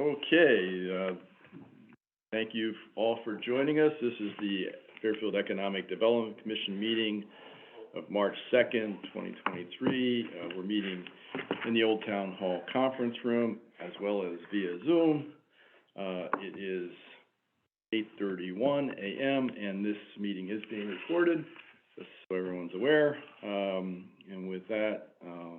Okay, thank you all for joining us. This is the Fairfield Economic Development Commission meeting of March 2nd, 2023. We're meeting in the Old Town Hall Conference Room as well as via Zoom. It is 8:31 a.m. and this meeting is being recorded, just so everyone's aware. And with that, I'll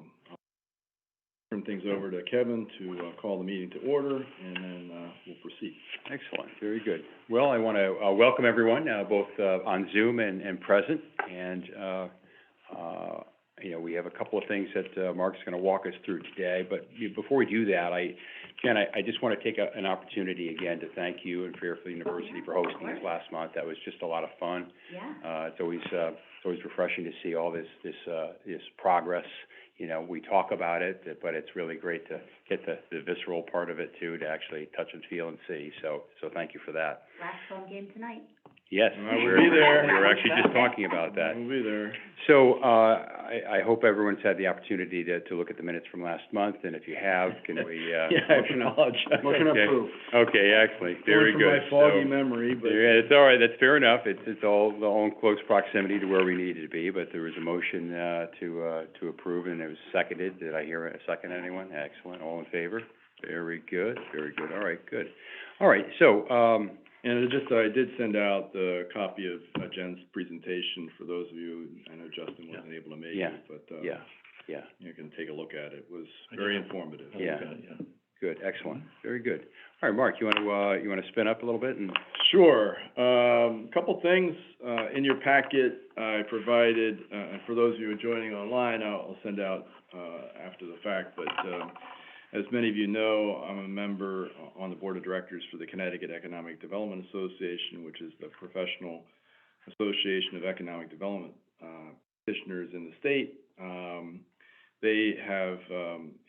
turn things over to Kevin to call the meeting to order, and then we'll proceed. Excellent. Very good. Well, I want to welcome everyone, both on Zoom and present. And, we have a couple of things that Mark's going to walk us through today. But before we do that, I just want to take an opportunity again to thank you and Fairfield University for hosting us last month. That was just a lot of fun. Yeah. It's always refreshing to see all this progress. We talk about it, but it's really great to get the visceral part of it too, to actually touch and feel and see. So thank you for that. Last home game tonight. Yes, I will be there. We were actually just talking about that. We'll be there. So, I hope everyone's had the opportunity to look at the minutes from last month, and if you have, can we, Yeah, I apologize. Motion approved. Okay, excellent. Very good. Going from my foggy memory, but. Yeah, it's all right. That's fair enough. It's all in close proximity to where we needed to be, but there was a motion, to approve, and it was seconded. Did I hear a second, anyone? Excellent. All in favor? Very good. Very good. All right, good. All right, so, and I did send out the copy of Jen's presentation for those of you. I know Justin wasn't able to make it, but you can take a look at it. It was very informative. Yeah. Good, excellent, very good. All right, Mark, you want to spin up a little bit and? Sure. Couple things in your packet I provided, and for those of you joining online, I'll send out after the fact. But as many of you know, I'm a member on the board of directors for the Connecticut Economic Development Association, which is the professional association of economic development practitioners in the state. They have,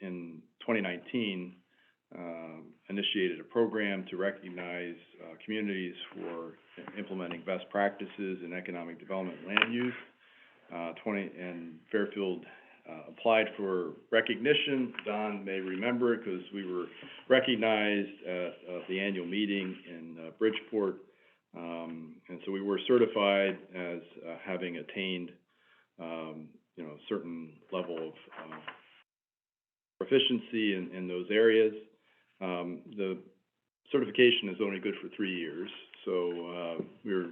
in 2019, initiated a program to recognize communities for implementing best practices in economic development and land use. And Fairfield applied for recognition. Don may remember it because we were recognized at the annual meeting in Bridgeport. And so we were certified as having attained, a certain level of proficiency in those areas. The certification is only good for 3 years, so we're,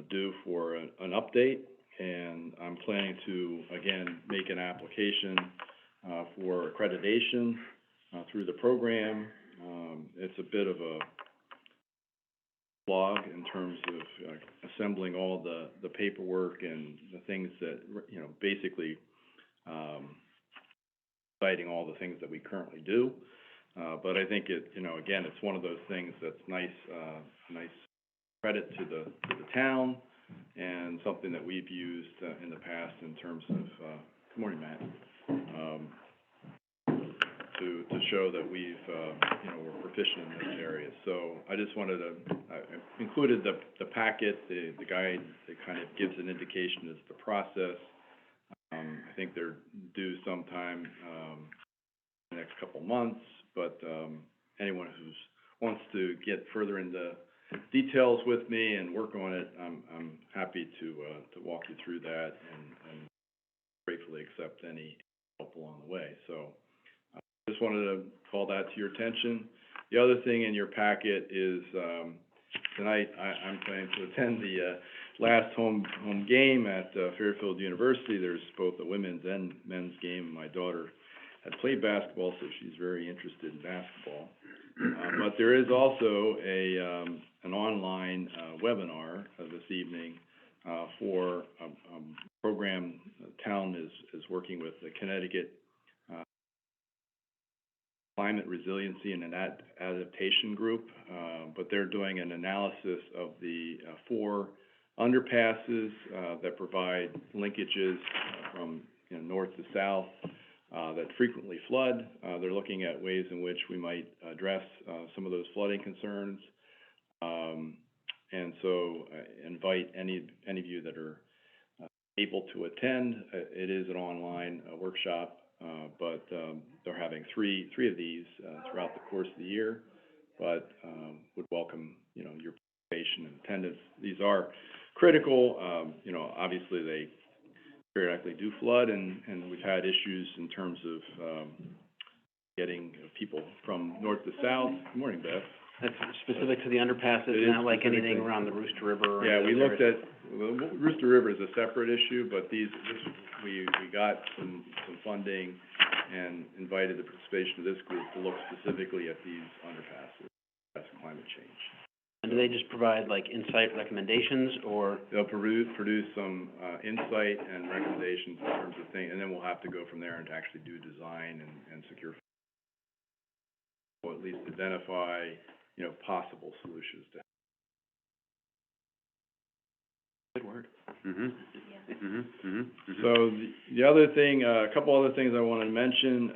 due for an update, and I'm planning to, again, make an application for accreditation through the program. It's a bit of a slog in terms of assembling all the paperwork and the things that, basically citing all the things that we currently do. But I think again, it's one of those things that's nice credit to the town, and something that we've used in the past in terms of, good morning, Matt, to show that we're proficient in this area. So I just wanted I included the packet, the guide that kind of gives an indication as to the process. I think they're due sometime in the next couple months, but anyone who wants to get further into details with me and work on it, I'm happy to walk you through that and gratefully accept any help along the way. So I just wanted to call that to your attention. The other thing in your packet is tonight I'm planning to attend the last home game at Fairfield University. There's both a women's and men's game. My daughter had played basketball, so she's very interested in basketball. But there is also an online webinar this evening for a program the town is working with the Connecticut Climate Resiliency and Adaptation Group, but they're doing an analysis of the 4 underpasses that provide linkages from north to south that frequently flood. They're looking at ways in which we might address some of those flooding concerns. And so I invite any of you that are able to attend. It is an online workshop but, they're having three of these, throughout the course of the year, but, would welcome, you know, your participation and attendance. These are critical, you know, obviously they periodically do flood, and we've had issues in terms of, getting people from north to south. Good morning, Beth. That's specific to the underpasses, It is not like anything specifically. around the Rooster River or Yeah, we those looked areas? at, well, Rooster River is a separate issue, but we got some funding and invited the participation of this group to look specifically at these underpasses, that's climate change. And do they just provide like insight recommendations, or? They'll produce some, insight and recommendations in terms of things, and then we'll have to go from there and actually do design and secure, or at least identify, you know, possible solutions to. Good word. So the other thing, a couple other things I wanted to mention,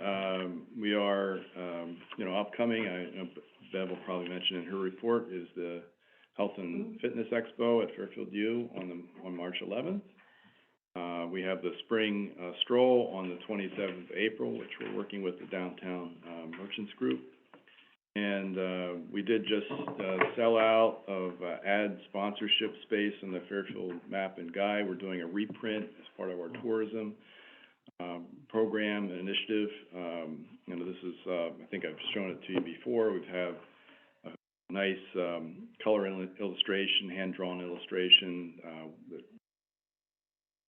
we are, you know, upcoming, I know Bev will probably mention in her report, is the Health and Fitness Expo at Fairfield U on March 11th. We have the spring, stroll on the 27th of April, which we're working with the Downtown, Merchants Group. And, we did just, sell out of, ad sponsorship space in the Fairfield Map and Guide. We're doing a reprint as part of our tourism, program and initiative. You know, this is, I think I've shown it to you before. We have a nice, color illustration, hand-drawn illustration, that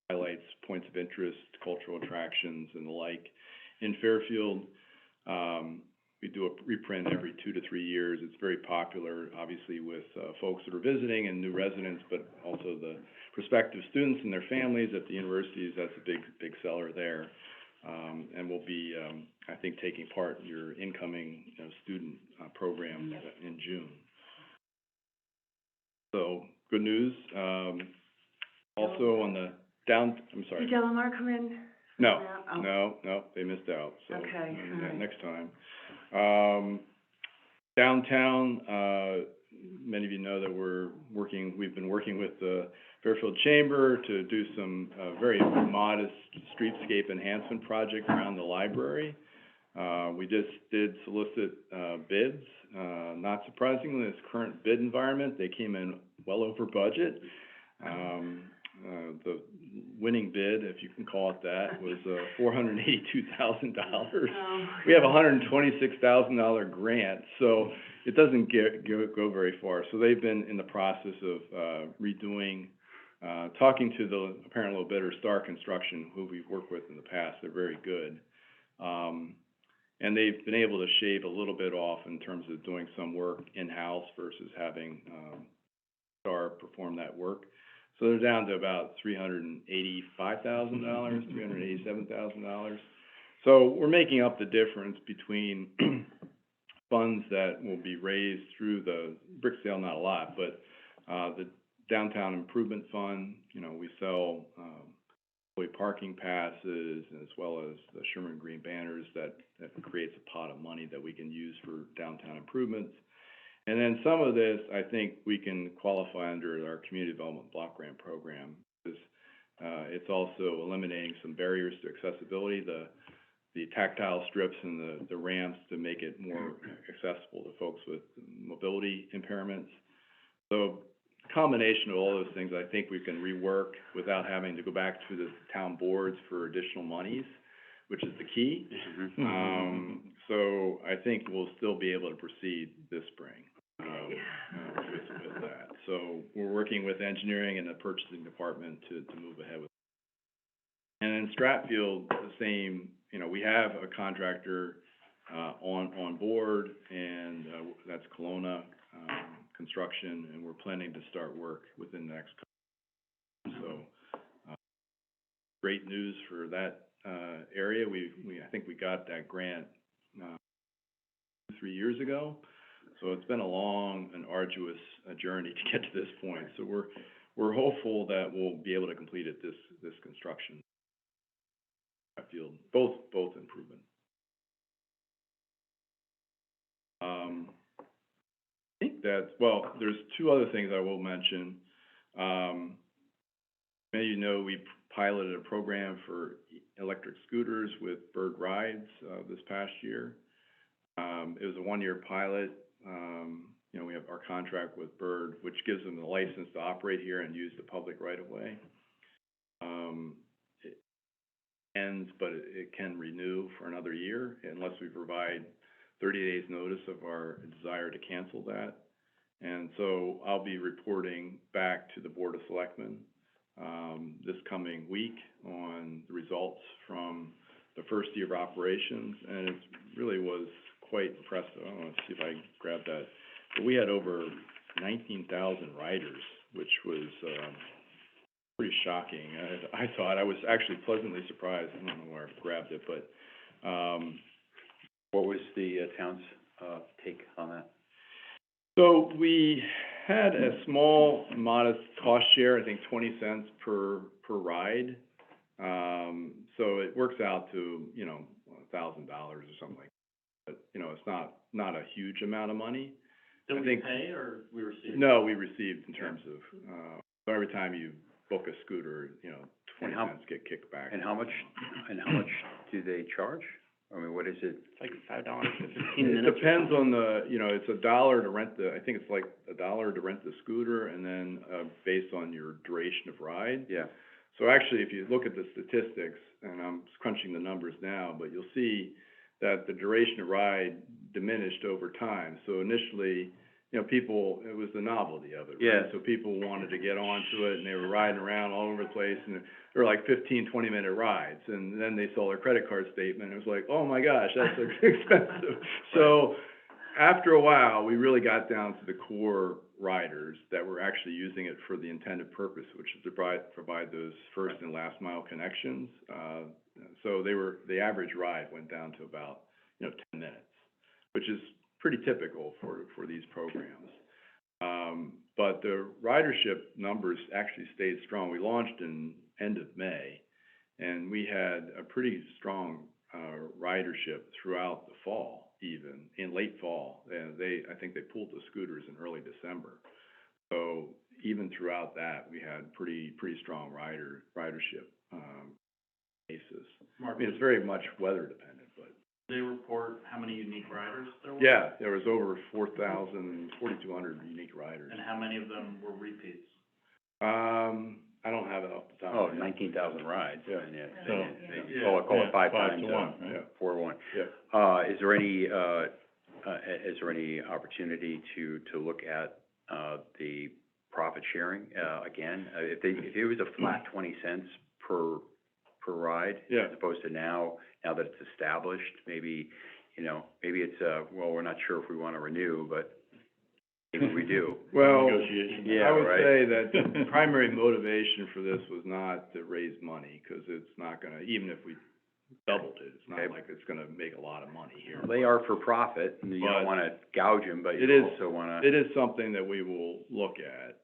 highlights points of interest, cultural attractions, and the like. In Fairfield, we do a reprint every 2 to 3 years. It's very popular, obviously, with folks that are visiting and new residents, but also the prospective students and their families at the universities. That's a big seller there. And we'll be, I think, taking part in your incoming, you know, student program in June. So, good news. Also on the I'm sorry. Did Delamar come in? No, Oh. no, they missed out, so. Okay, all right. Next time. Downtown, many of you know that we've been working with the Fairfield Chamber to do some, very modest streetscape enhancement project around the library. We just did solicit, bids. Not surprisingly, in this current bid environment, they came in well over budget. The winning bid, if you can call it that, was $482,000. Oh. We have a $126,000 grant, so it doesn't go very far. So they've been in the process of redoing, talking to the apparent low bidder, Star Construction, who we've worked with in the past. They're very good. And they've been able to shave a little bit off in terms of doing some work in-house versus having Star perform that work. So they're down to about $385,000, $387,000. So we're making up the difference between funds that will be raised through the brick sale, not a lot, but the Downtown Improvement Fund. You know, we sell employee parking passes as well as the Sherman Green banners that creates a pot of money that we can use for downtown improvements. And then some of this, I think we can qualify under our Community Development Block Grant Program. It's also eliminating some barriers to accessibility, the tactile strips and the ramps to make it more accessible to folks with mobility impairments. So a combination of all those things, I think we can rework without having to go back to the town boards for additional monies, which is the key. So I think we'll still be able to proceed this spring. With that. So we're working with engineering and the purchasing department to move ahead with. And in Stratfield, the same, you know, we have a contractor, on board, and, that's Kelowna, Construction, and we're planning to start work within the next couple. So, great news for that, area. I think we got that grant, 3 years ago. So it's been a long and arduous journey to get to this point. So we're hopeful that we'll be able to complete it this construction. I feel both improvement. I think there's two other things I will mention. Many of you know we piloted a program for electric scooters with Bird Rides, this past year. It was a one-year pilot. You know, we have our contract with Bird, which gives them the license to operate here and use the public right-of-way. It ends, but it can renew for another year unless we provide 30 days notice of our desire to cancel that. And so I'll be reporting back to the Board of Selectmen, this coming week on the results from the first year of operations, and it really was quite impressive. I want to see if I can grab that. But we had over 19,000 riders, which was, pretty shocking. I thought, I was actually pleasantly surprised. I don't know where I grabbed it, but, What was the town's take on that? so we had a small, modest cost share, I think 20 cents per ride. So it works out to, you know, $1,000 or something like that. But, you know, it's not a huge amount of money. Did I we think- pay or we received? No, we received in terms of, so every time you book a scooter, you know, 20 And how- cents get kicked back. And how much do they charge? I mean, what is it? It's like $5 for 15 It minutes. depends on the, you know, it's $1 to rent I think it's like $1 to rent the scooter, and then, based on your duration of ride. Yeah, So actually, if you look at the statistics, and I'm crunching the numbers now, but you'll see that the duration of ride diminished over time. So initially, you know, people, it was the novelty of it, right? Yeah. So people wanted to get onto it, and they were riding around all over the place, and they were like 15, 20-minute rides. And then they saw their credit card statement, and it was like, oh my gosh, that's expensive. So after a while, we really got down to the core riders that were actually using it for the intended purpose, which is to provide those first and last mile connections. So the average ride went down to about, you know, 10 minutes, which is pretty typical for these programs. But the ridership numbers actually stayed strong. We launched in end of May, and we had a pretty strong ridership throughout the fall, even in late fall. And I think they pulled the scooters in early December. So even throughout that, we had pretty strong ridership basis. I mean, it's very much weather dependent, but. They report how many unique riders there were? Yeah, there was over 4,200 unique riders. And how many of them were repeats? I don't have it off the top oh, of my head. 19,000 rides. Yeah. And So- they call it 5 times, 5-to-1, right? Yeah. 4-to-1. Yeah. Is there any opportunity to look at, the profit sharing, again? If it was a flat 20 cents per ride, Yeah. as opposed to now that it's established, maybe, you know, maybe it's, well, we're not sure if we wanna renew, but maybe we do. Well, Negotiation. Yeah, I would right. say that the primary motivation for this was not to raise money, 'cause it's not gonna, even if we doubled it, it's not Okay. like it's gonna make a lot of money here. They are for profit, and you But don't wanna gouge them, but it you is- also wanna. It is something that we will look at.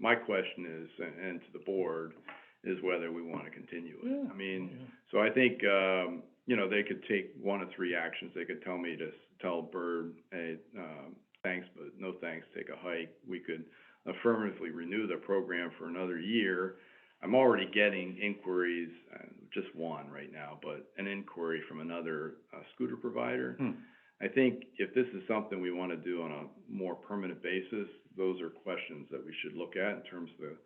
My question is, and to the board, is whether we wanna continue it. Yeah. I mean, so I think, you know, they could take one of three actions. They could tell me to tell Bird, hey, thanks, but no thanks, take a hike. We could affirmatively renew the program for another year. I'm already getting inquiries, just one right now, but an inquiry from another, scooter provider. I think if this is something we wanna do on a more permanent basis, those are questions that we should look at in terms of the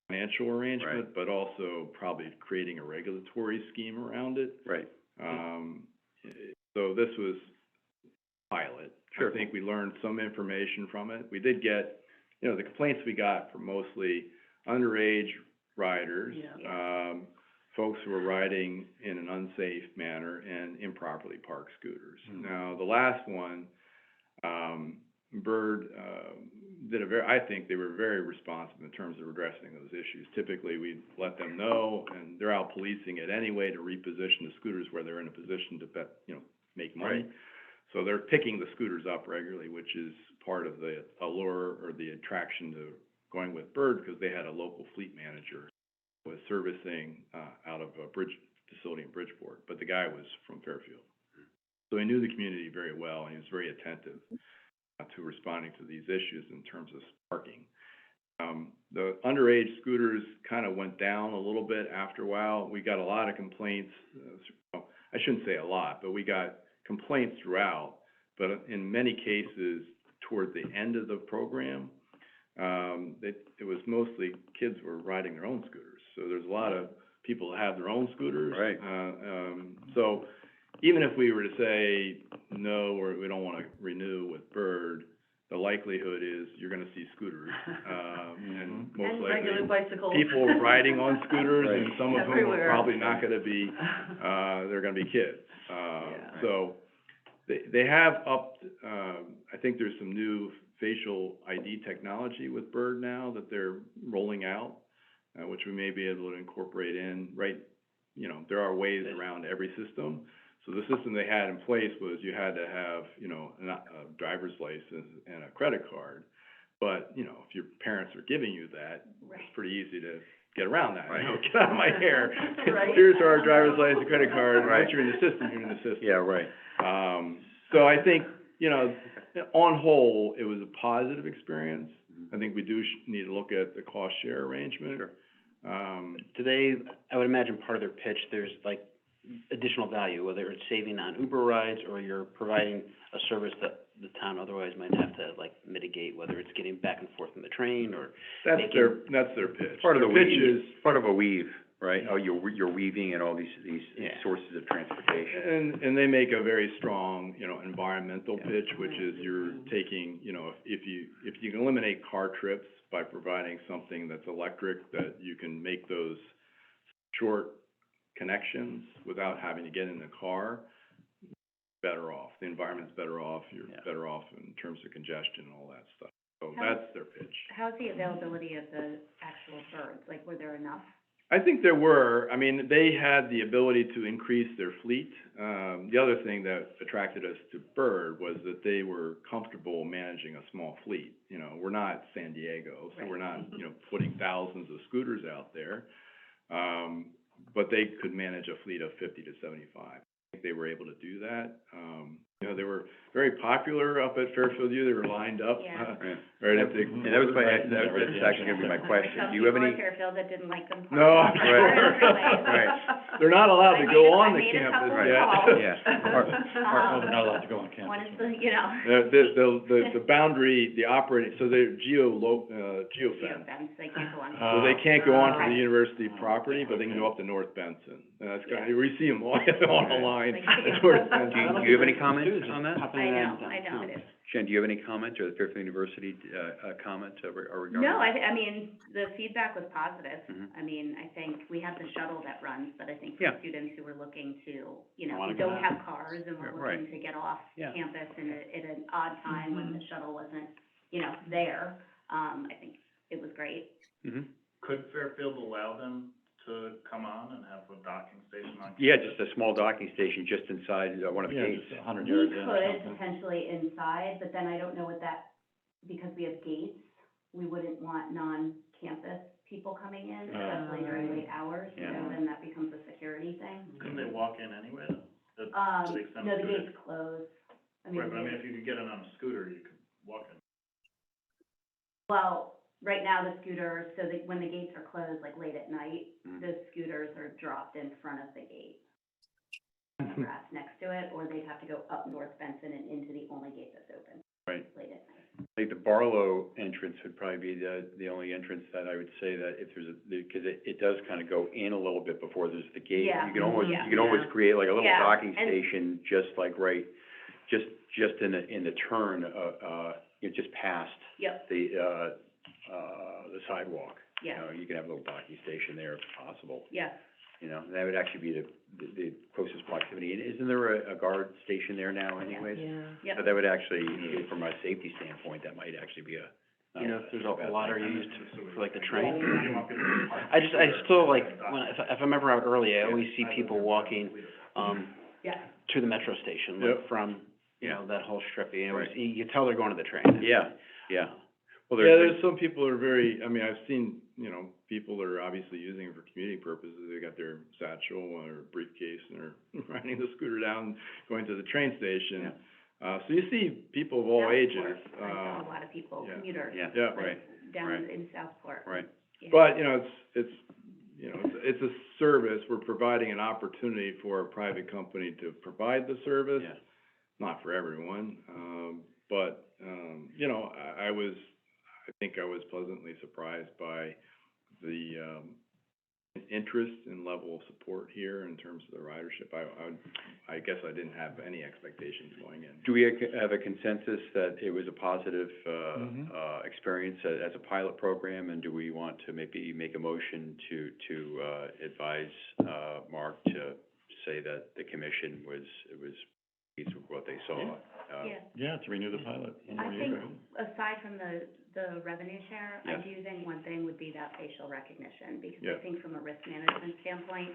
financial arrangement, Right. but also probably creating a regulatory scheme around it. Right. So this was pilot. Sure. I think we learned some information from it. We did get, you know, the complaints we got were mostly underage riders, folks who were riding in an unsafe manner and improperly parked scooters. Now, the last one, Bird, I think they were very responsive in terms of addressing those issues. Typically, we let them know, and they're out policing it anyway to reposition the scooters where they're in a position to make money. Right. So they're picking the scooters up regularly, which is part of the allure or the attraction to going with Bird, because they had a local fleet manager who was servicing, out of a bridge facility in Bridgeport, but the guy was from Fairfield. So he knew the community very well, and he was very attentive to responding to these issues in terms of parking. The underage scooters kind of went down a little bit after a while. We got a lot of complaints, I shouldn't say a lot, but we got complaints throughout. But in many cases, toward the end of the program, it was mostly kids were riding their own scooters. So there's a lot of people that have their own scooters. Right. So even if we were to say, no, or we don't want to renew with Bird, the likelihood is you're gonna see scooters, and most And likely, regular bicycles. people riding on scooters, and some of whom are Everywhere. probably not gonna be, they're gonna be kids. Yeah. So, they have upped, I think there's some new facial ID technology with Bird now that they're rolling out, which we may be able to incorporate in, right? You know, there are ways around every system. So the system they had in place was you had to have, you know, a driver's license and a credit card. But, you know, if your parents are giving you that, it's pretty easy to get around that. You know, get out of my hair. Right. Here's our driver's license, credit card, and once you're in the system, you're in the system. Yeah, right. So I think, you know, on whole, it was a positive experience. I think we do need to look at the cost share arrangement. Sure. Do they, I would imagine part of their pitch, there's like additional value, whether it's saving on Uber rides or you're providing a service that the town otherwise might have to like mitigate, whether it's getting back and forth on the train or That's making- that's their pitch. Part of the Their pitch weave, is, part of a weave, right? Oh, you're weaving in all these Yeah. sources of transportation. and they make a very strong, you know, environmental pitch, which is you're taking, you know, if you can eliminate car trips by providing something that's electric, that you can make those short connections without having to get in the car, better off. The environment's better off, you're Yeah. better off in terms of congestion and all that stuff. So How- that's their pitch. How's the availability of the actual birds? Like, were there enough? I think there were, I mean, they had the ability to increase their fleet. The other thing that attracted us to Bird was that they were comfortable managing a small fleet. You know, we're not San Diego, so we're not, you know, putting thousands of scooters out there. But they could manage a fleet of 50 to 75. I think they were able to do that. You know, they were very popular up at Fairfield U. They were lined up, Yeah. right at the. And that was that's actually gonna be my question. Do you have Some any? people at Fairfield that didn't like them. No, parked on right. the roadway. Right. They're not allowed to go on I the made a couple campus of yet. calls. Yeah. they're not allowed to go on campus. One is the, you know. The boundary, the operating, so they're geofence. Geofence, they can't go on. So they can't go onto Right. the university property, but they can go up to North Benson. And that's kind of, we see them all on the line Like, at North Do Benson. you have any comments on that? I know it is. Jen, do you have any comment, or the Fairfield University, comment regarding? No, I mean, the feedback was positive. Mhm. I mean, I think we have the shuttle that runs, but I think for Yeah. students who are looking to, you know, Wanna who go don't out. have cars and were Right. looking to get off Yeah. campus and at an odd time when the shuttle wasn't, you know, there, I think it was great. Mm-hmm. Could Fairfield allow them to come on and have a docking station on campus? Yeah, just a small docking station just inside one of the gates. just 100 We yards in or could something. potentially inside, but then I don't know what that, because we have gates, we wouldn't want non-campus people coming in, especially during late hours, so Yeah. then that becomes a security thing. Couldn't they walk in anyway, though? To the extent No, of the scooters? gate's closed. I mean, Right, but I the mean, gates- if you could get in on a scooter, you could walk in. well, right now the scooters, so when the gates are closed, like late at night, Mhm. the scooters are dropped in front of the gate. Grass next to it, or they'd have to go up North Benson and into the only gate that's open Right. late at night. I think the Barlow entrance would probably be the only entrance that I would say that if there's because it does kind of go in a little bit before there's the gate. Yeah. You can almost, Yeah. you can always create like a little Yeah, docking and- station, just like just in the turn, just past Yep, the sidewalk. yeah, You know, you can have a little docking station there if possible, yeah. you know, that would actually be the closest proximity. And isn't there a guard station there now anyways? Yeah. But that would actually, from a safety standpoint, that might actually be a. You know, if there's a bad lot are thing. used for like the train. You want people to park- I still like, if I remember out early, I always see people walking, Yeah. to the metro station, Yep. like from, you know, that whole strip, you know, Right. you can tell they're going to the train. Yeah, yeah. Well, Yeah, there's some people who are very, I mean, I've seen, you know, people that are obviously using it for commuting purposes. They got their satchel or briefcase and they're riding the scooter down, going to the train station. Yeah. So you see people of all South ages. Fork, I saw a lot of people, yeah. commuters. Yeah, Yeah. right. down Right. in Southport. Right. Yeah. But, it's a service, we're providing an opportunity for a private company to provide the service. Yeah. Not for everyone, but, I think I was pleasantly surprised by the, interest and level of support here in terms of the ridership. I guess I didn't have any expectations going in. Do we have a consensus that it was a positive, experience as a pilot program? And do we want to maybe make a motion to advise, Mark to say that the commission was pleased with what they saw? Yeah. Yeah, to renew the pilot. I think, aside from the revenue share, I Yes. do think one thing would be that facial recognition, because Yeah. I think from a risk management standpoint,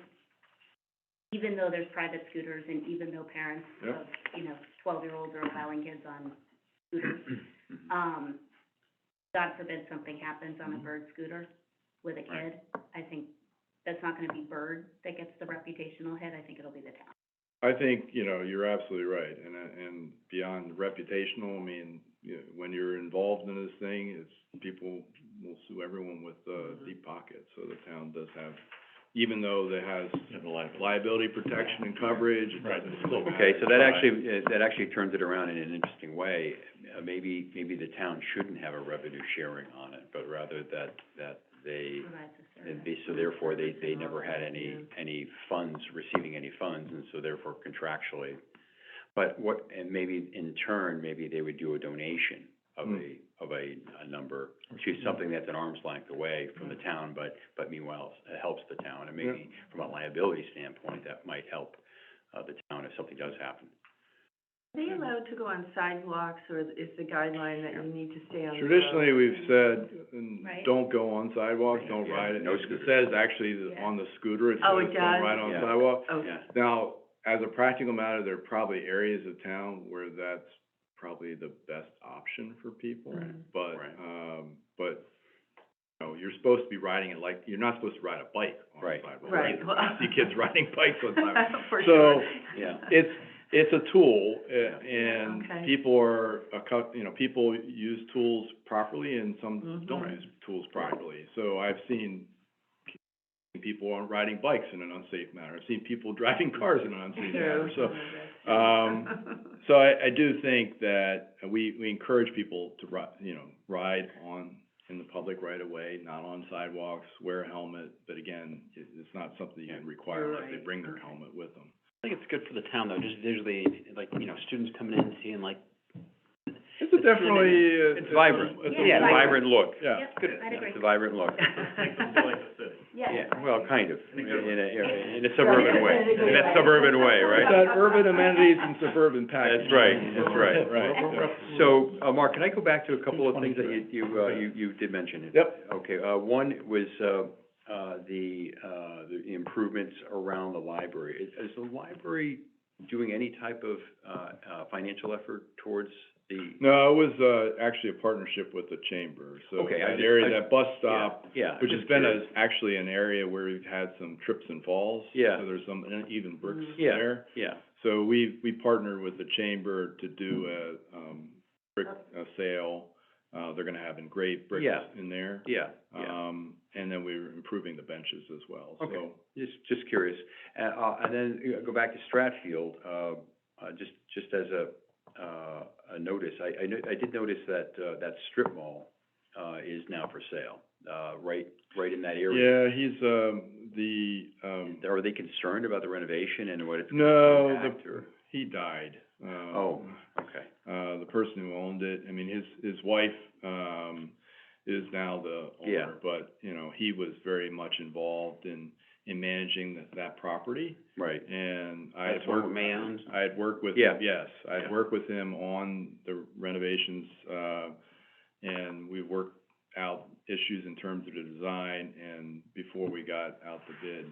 even though there's private scooters and even though parents Yep. of, 12-year-olds are allowing kids on scooters, God forbid something happens on a Bird scooter with a kid, I think that's not gonna be Bird that gets the reputational hit, I think it'll be the town. I think, you're absolutely right, and beyond reputational, I mean, when you're involved in this thing, people will sue everyone with, deep pockets, so the town does have, even though it has Yeah, the liability. liability protection and coverage, it Right. doesn't still matter. Okay, so that actually turns it around in an interesting way. Maybe the town shouldn't have a revenue sharing on it, but rather that they, Provides a service. so therefore they never had any funds, receiving any funds, and so therefore contractually. But and maybe in turn, maybe they would do a donation of a number to something that's an arm's length away from the town, but meanwhile, it helps the town, and maybe from a liability standpoint, that might help, the town if something does happen. Are they allowed to go on sidewalks, or is the guideline that you need to stay on the road? Traditionally, we've said, Right. don't go on sidewalks, don't Yeah, ride it. no It scooters. says actually that Yeah. on the scooter, it Oh, says it don't does? ride on Yeah. sidewalk. Okay. Yeah. Now, as a practical matter, there are probably areas of town where that's probably the best option for people. Right. But, Right. you're supposed to be riding it like, you're not supposed to ride a bike on a Right. sidewalk. Right. You see kids riding bikes on sidewalks. For So, sure. Yeah. It's a tool, Yeah. and Okay. people are, people use tools properly and some Mhm. don't use tools properly. So I've seen people on riding bikes in an unsafe manner. I've seen people driving cars in an unsafe manner. So, so I do think that we encourage people to ride in the public right of way, not on sidewalks, wear a helmet, but again, it's not something you can require You're unless they right. bring their helmet with them. I think it's good for the town, though, just visually, like, students coming in and seeing, like, It's definitely, It's vibrant. It's Yeah, It's a vibrant look. Yeah. Yep, Good. I'd agree. It's a vibrant look. Makes them feel like the city. Yes. Well, kind of, in a suburban way, in a suburban way, It's right? that urban amenities and suburban package. That's right. Right. So, Mark, can I go back to a couple of things that you did mention? Yep. Okay, one was, the improvements around the library. Is the library doing any type of, financial effort towards the? No, it was, actually a partnership with the chamber, so Okay, that area, that bus stop, Yeah. which has been actually an area where we've had some trips and falls. Yeah. So there's some uneven bricks Yeah. there. Yeah, So we partnered with the chamber to do a sale. They're gonna have engraved bricks Yeah. in there. yeah. And then we were improving the benches as well, so. Okay. Just curious. And then go back to Stratfield, just as a notice, I did notice that, that strip mall, is now for sale, right in that area. Yeah, he's, Are they concerned about the renovation and what it's no, gonna impact, or? he died. Oh, okay. The person who owned it, I mean, his wife, is now the Yeah. owner, but, he was very much involved in managing that property, Right. and I that's had what worked, May owns? I had worked with Yeah. him, yes, I had Yeah. worked with him on the renovations, and we worked out issues in terms of the design, and before we got out the bid,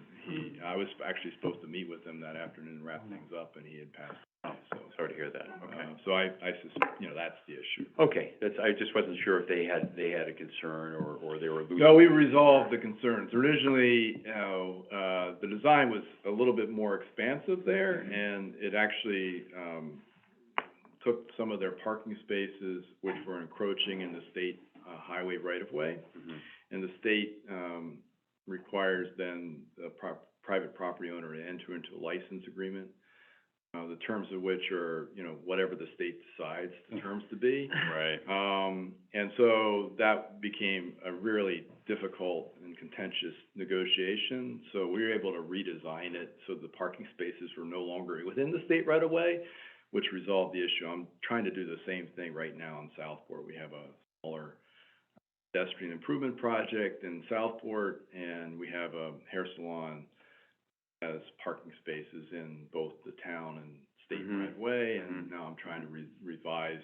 I was actually supposed to meet with him that afternoon and wrap things up, and he had passed away, so. Sorry to hear that. Okay. So I suspect, that's the issue. Okay, I just wasn't sure if they had a concern or they were losing. No, we resolved the concerns. Originally, the design was a little bit more expansive there, and it actually, took some of their parking spaces, which were encroaching in the state highway right-of-way. Mhm. And the state, requires then the private property owner to enter into a license agreement, the terms of which are, whatever the state decides the terms to be. Right. And so that became a really difficult and contentious negotiation. So we were able to redesign it so the parking spaces were no longer within the state right of way, which resolved the issue. I'm trying to do the same thing right now in Southport. We have a smaller pedestrian improvement project in Southport, and we have a hair salon as parking spaces in both the town and state Mhm. right of way, and Mhm. now I'm trying to revise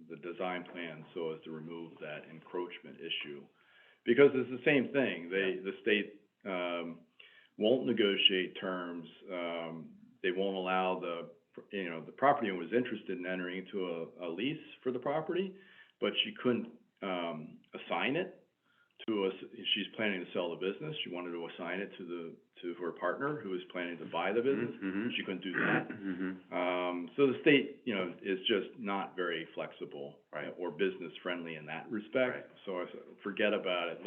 the design plan so as to remove that encroachment issue. Because it's the same thing, the state, won't negotiate terms, they won't allow the property owner was interested in entering into a lease for the property, but she couldn't, assign it to us. She's planning to sell the business, she wanted to assign it to her partner, who was planning to buy the business. Mhm. She couldn't do that. Mhm. So the state, is just not very flexible. Right. Or business friendly in that respect. Right. So I said, forget about it,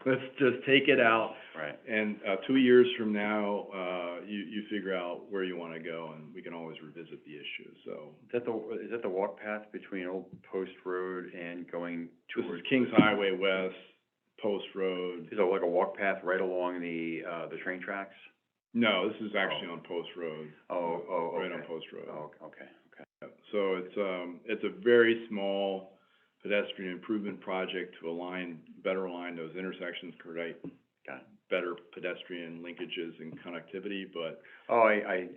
let's just take it out. Right. And, 2 years from now, you figure out where you wanna go, and we can always revisit the issue, so. Is that the walk path between Old Post Road and going This towards? is Kings Highway West, Post Road. Is it like a walk path right along the train tracks? No, this is actually on Post Road. Oh, Right on okay. Post Road. Oh, okay. So it's a very small pedestrian improvement project to better align those intersections, create Got it. better pedestrian linkages and connectivity, but Oh,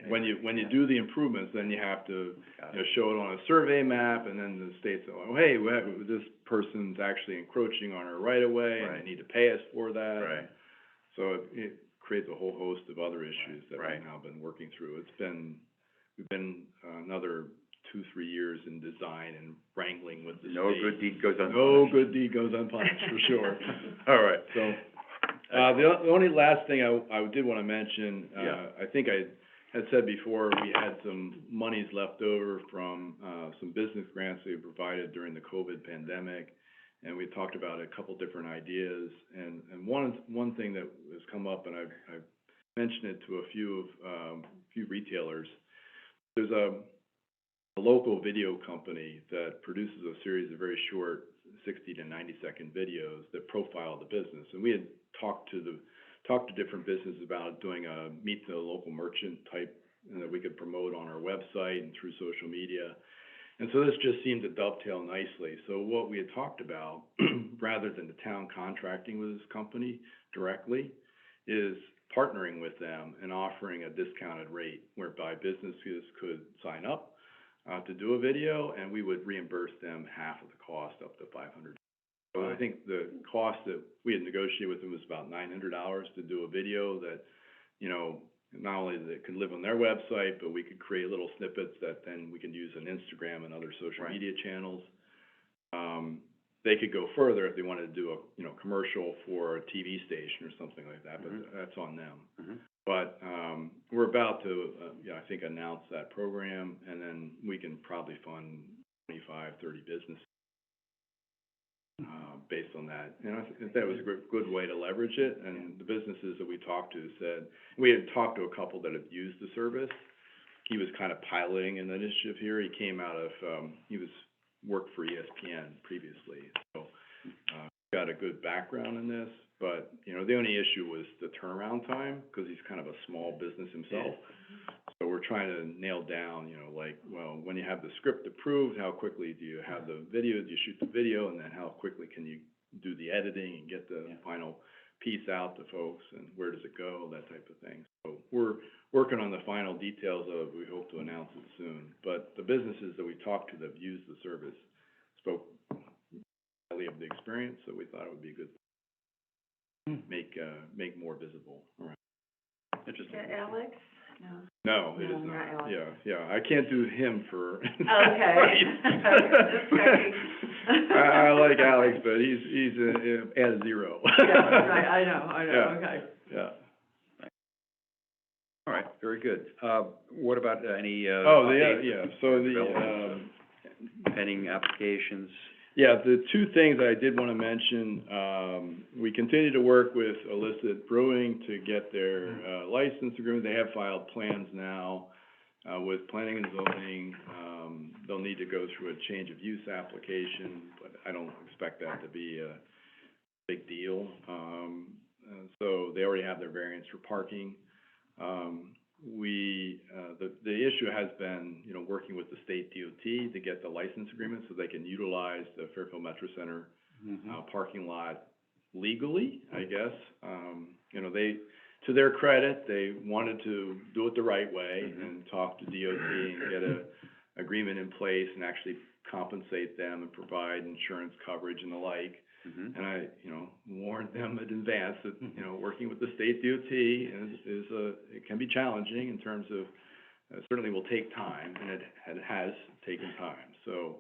when you do the improvements, then you have to, got it. show it on a survey map, and then the state's, oh, hey, this person's actually encroaching on our right of way, and Right. they need to pay us for that. Right. So it creates a whole host of other issues that Right. we've now been working through. We've been another 2-3 years in design and wrangling with the state. No good deed goes unpunished. No good deed goes unpunished, for sure. All right. So, the only last thing I did wanna mention, Yeah. I think I had said before, we had some monies left over from, some business grants we provided during the COVID pandemic. And we talked about a couple different ideas, and one thing that has come up, and I've mentioned it to a few retailers. There's a local video company that produces a series of very short 60 to 90-second videos that profile the business. And we had talked to different businesses about doing a meet the local merchant type, and that we could promote on our website and through social media. And so this just seemed to dovetail nicely. So what we had talked about, rather than the town contracting with this company directly, is partnering with them and offering a discounted rate whereby businesses could sign up to do a video, and we would reimburse them half of the cost, up to $500. So I think the cost that we had negotiated with them was about $900 to do a video that, not only that it could live on their website, but we could create little snippets that then we can use on Instagram and other social Right. media channels. They could go further if they wanted to do a, commercial for a TV station or something like that, but Mhm. that's on them. Mhm. But, we're about to, I think, announce that program, and then we can probably fund 25, 30 businesses, based on that. I think that was a good way to leverage it, and the businesses that we talked to said, we had talked to a couple that have used the service. He was kind of piloting an initiative here. He came out of, worked for ESPN previously, so, got a good background in this. But, the only issue was the turnaround time, because he's kind of a small business himself. So we're trying to nail down, when you have the script approved, how quickly do you have the video, do you shoot the video, and then how quickly can you do the editing and get the final piece out to folks, and where does it go, that type of thing. So we're working on the final details of it. We hope to announce it soon. But the businesses that we talked to that have used the service spoke highly of the experience, so we thought it would be a good make more visible. All right. Interesting. Is that Alex? No. No, it No, is not not. Alex. Yeah, I can't do him for. Okay. Just checking. I like Alex, but he's at a zero. Yeah, right, I know, Yeah. okay. Yeah. All right, very good. What about any, Oh, updates? so Developments, pending applications? Yeah, the two things I did wanna mention, we continue to work with Illicit Brewing to get their, license agreement. They have filed plans now, with planning and zoning. They'll need to go through a change of use application, but I don't expect that to be a big deal. And so they already have their variance for parking. The issue has been, you know, working with the state DOT to get the license agreement so they can utilize the Fairfield Metro Center, parking lot legally, I guess. You know, to their credit, they wanted to do it the right way and talk to DOT and get a agreement in place and actually compensate them and provide insurance coverage and the like. And I, you know, warned them in advance that, you know, working with the state DOT it can be challenging in terms of, certainly will take time, and it has taken time. So,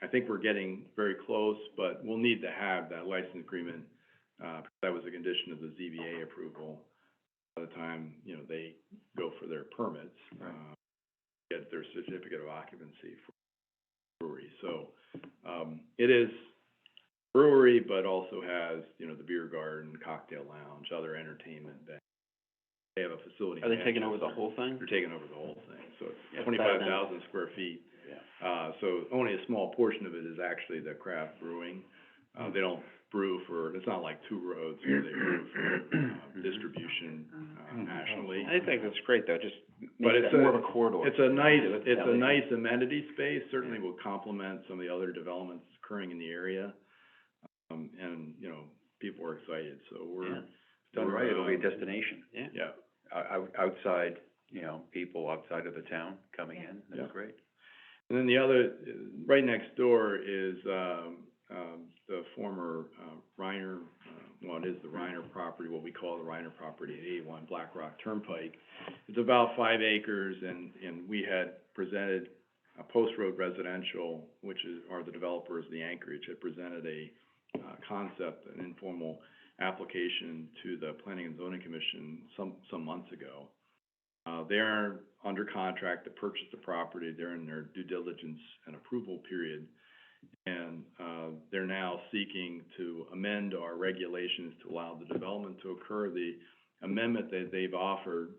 I think we're getting very close, but we'll need to have that license agreement, because that was a condition of the ZBA approval by the time, you know, they go for their permits, get their certificate of occupancy for brewery. So, it is brewery, but also has, you know, the beer garden, cocktail lounge, other entertainment. They have a facility. Are they taking over the whole thing? They're taking over the whole thing, so Yeah, it's 25,000 square feet. Yeah. So only a small portion of it is actually the craft brewing. They don't brew for, it's not like Two Roads where they brew for, distribution, nationally. I think that's great, though, just But make it's that more of a corridor. It's a nice amenity space, certainly will complement some of the other developments occurring in the area. And, you know, people are excited, so we're. Done right, it'll be a destination. Yeah. Outside, you know, people outside of the town coming in, Yeah. that's great. And then the other, right next door is, the former, Reiner, well, it is the Reiner property, what we call the Reiner property at 81 Black Rock Turnpike. It's about 5 acres, and we had presented a Post Road Residential, which are the developers, the Anchorage, had presented a, concept, an informal application to the Planning and Zoning Commission some months ago. They're under contract to purchase the property. They're in their due diligence and approval period. And, they're now seeking to amend our regulations to allow the development to occur. The amendment that they've offered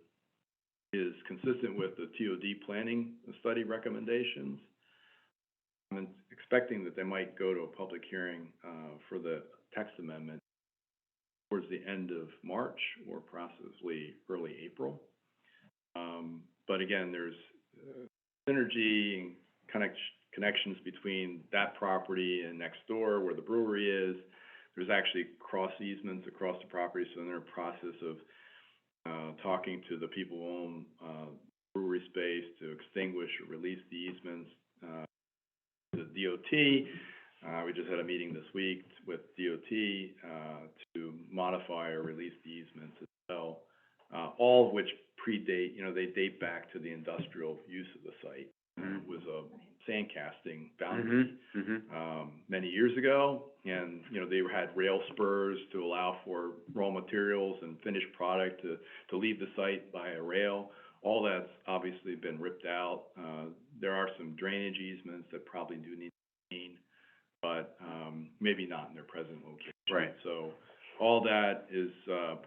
is consistent with the TOD planning study recommendations. I'm expecting that they might go to a public hearing, for the text amendment towards the end of March or possibly early April. But again, there's, synergy and connections between that property and next door where the brewery is. There's actually cross easements across the property, so they're in the process of, talking to the people who own, brewery space to extinguish or release the easements, the DOT. We just had a meeting this week with DOT, to modify or release the easements as well. All of which predate, you know, they date back to the industrial use of the site. It was a sand casting boundary, many years ago. And, you know, they had rail spurs to allow for raw materials and finished product to leave the site via rail. All that's obviously been ripped out. There are some drainage easements that probably do need to be cleaned, but, maybe not in their present location. Right. So all that is,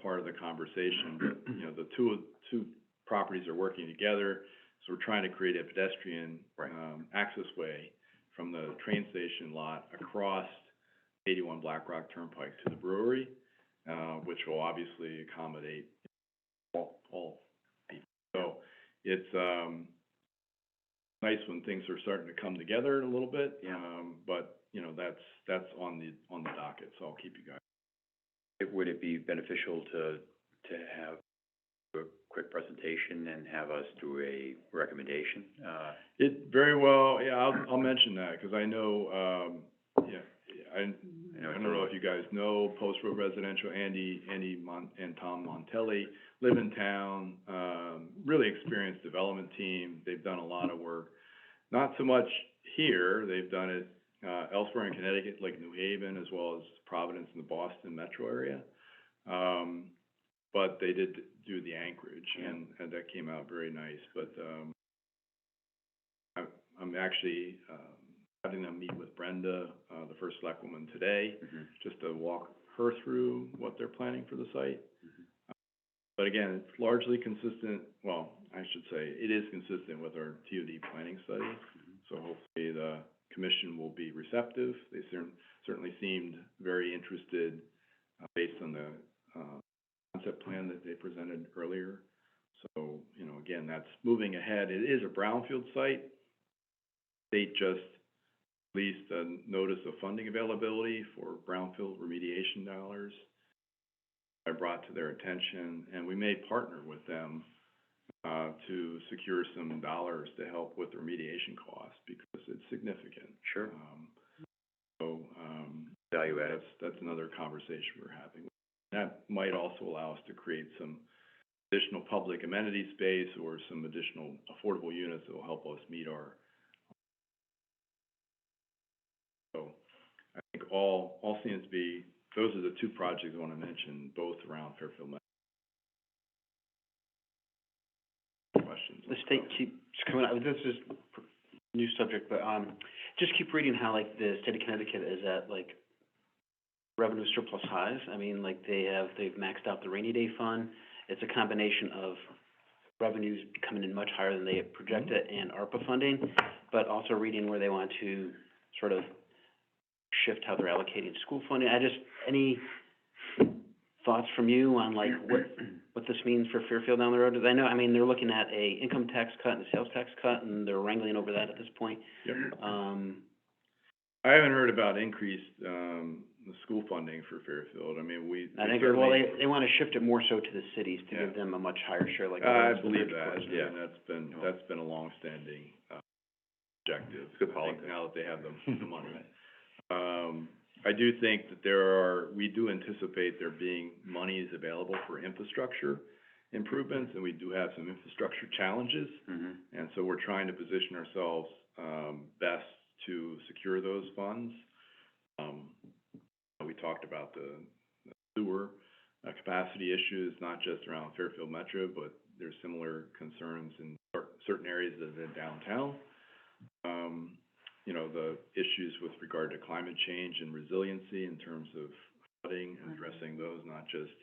part of the conversation. But, you know, the two properties are working together. So we're trying to create a pedestrian, access way from the train station lot across 81 Black Rock Turnpike to the brewery, which will obviously accommodate all people. So it's, nice when things are starting to come together a little bit. But, you know, that's on the docket, so I'll keep you guys. Would it be beneficial to have a quick presentation and have us do a recommendation? It very well, I'll mention that, because I know, I don't know if you guys know Post Road Residential, Andy and Tom Montelli live in town, really experienced development team. They've done a lot of work, not so much here, they've done it, elsewhere in Connecticut, like New Haven, as well as Providence and the Boston metro area. But they did do the Anchorage, and that came out very nice. But, I'm actually, having them meet with Brenda, the first selectwoman today, Mhm. just to walk her through what they're planning for the site. But again, it's largely consistent, well, I should say, it is consistent with our TOD planning study. So hopefully the commission will be receptive. They certainly seemed very interested, based on the, concept plan that they presented earlier. So, you know, again, that's moving ahead. It is a brownfield site. State just released a notice of funding availability for brownfield remediation dollars. I brought to their attention, and we may partner with them to secure some dollars to help with the remediation costs, because it's significant. Sure. Value add. That's another conversation we're having. That might also allow us to create some additional public amenity space or some additional affordable units that will help us meet our. So I think all seems to be, those are the two projects I want to mention, both around Fairfield. Questions? The state keeps coming out, this is a new subject, but, just keep reading how, like, the state of Connecticut is at, like, revenue surplus highs. I mean, like, they've maxed out the rainy day fund. It's a combination of revenues coming in much higher than they had projected and ARPA funding, but also reading where they want to sort of shift how they're allocating school funding. Any thoughts from you on, like, what this means for Fairfield down the road? I know, I mean, they're looking at a income tax cut and a sales tax cut, and they're wrangling over that at this point. Yep. I haven't heard about increased, the school funding for Fairfield. I mean, I think, well, they wanna shift it more so to the cities to give them a much higher share, like. I believe that, yeah, and that's been a longstanding, objective. Good I policy. think now that they have the money. I do think that we do anticipate there being monies available for infrastructure improvements, and we do have some infrastructure challenges. Mhm. And so we're trying to position ourselves, best to secure those funds. We talked about the sewer, capacity issues, not just around Fairfield Metro, but there's similar concerns in certain areas of the downtown. You know, the issues with regard to climate change and resiliency in terms of flooding, and addressing those, not just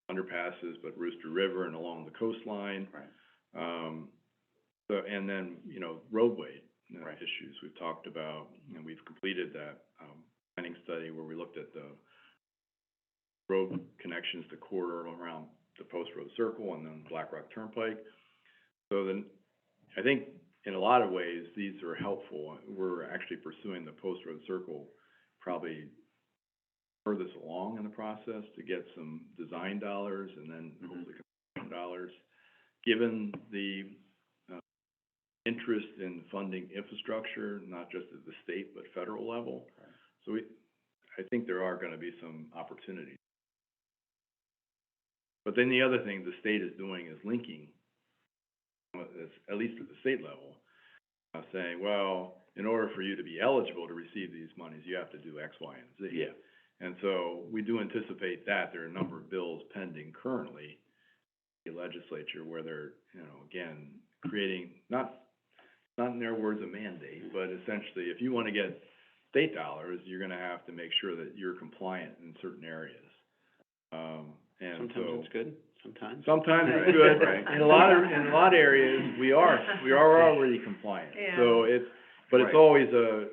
underpasses, but Rooster River and along the coastline. Right. So, and then, you know, roadway, Right. issues we've talked about, and we've completed that, planning study where we looked at the road connections to corridor around the Post Road Circle and then Black Rock Turnpike. So then, I think in a lot of ways, these are helpful. We're actually pursuing the Post Road Circle probably furthest along in the process to get some design dollars and then hopefully construction dollars. Given the interest in funding infrastructure, not just at the state but federal level. Right. So I think there are gonna be some opportunities. But then the other thing the state is doing is linking, at least at the state level, saying, well, in order for you to be eligible to receive these monies, you have to do X, Y, and Z. Yeah. And so we do anticipate that. There are a number of bills pending currently in the legislature where they're, you know, again, creating, not in their words a mandate, but essentially, if you wanna get state dollars, you're gonna have to make sure that you're compliant in certain areas. And so. Sometimes it's good, sometimes. Sometimes it's good. Right. In a lot of areas, we are already compliant. Yeah. So but it's Right. always a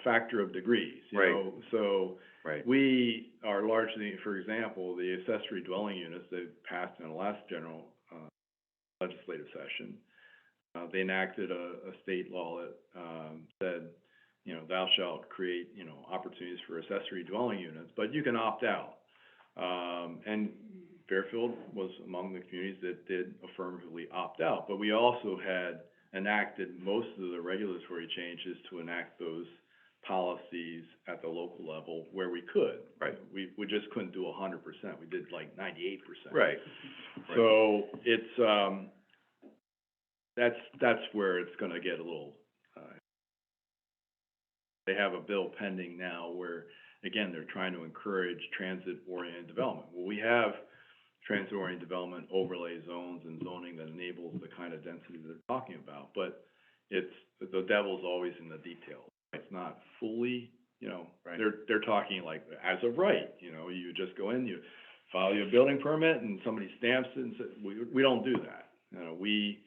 factor of degrees, you Right. know? So Right. we are largely, for example, the accessory dwelling units that passed in the last general, legislative session. They enacted a state law that, said, you know, thou shalt create, you know, opportunities for accessory dwelling units, but you can opt out. And Fairfield was among the communities that did affirmatively opt out, but we also had enacted most of the regulatory changes to enact those policies at the local level where we could. Right. We just couldn't do 100%, we did like 98%. Right. So it's, that's where it's gonna get a little, they have a bill pending now where, again, they're trying to encourage transit-oriented development. Well, we have transit-oriented development overlay zones and zoning that enables the kind of density that they're talking about, but the devil's always in the details. Right. it's not fully, you know, Right. they're talking like, as of right, you know, you just go in, you file your building permit, and somebody stamps it and says, we don't do that. We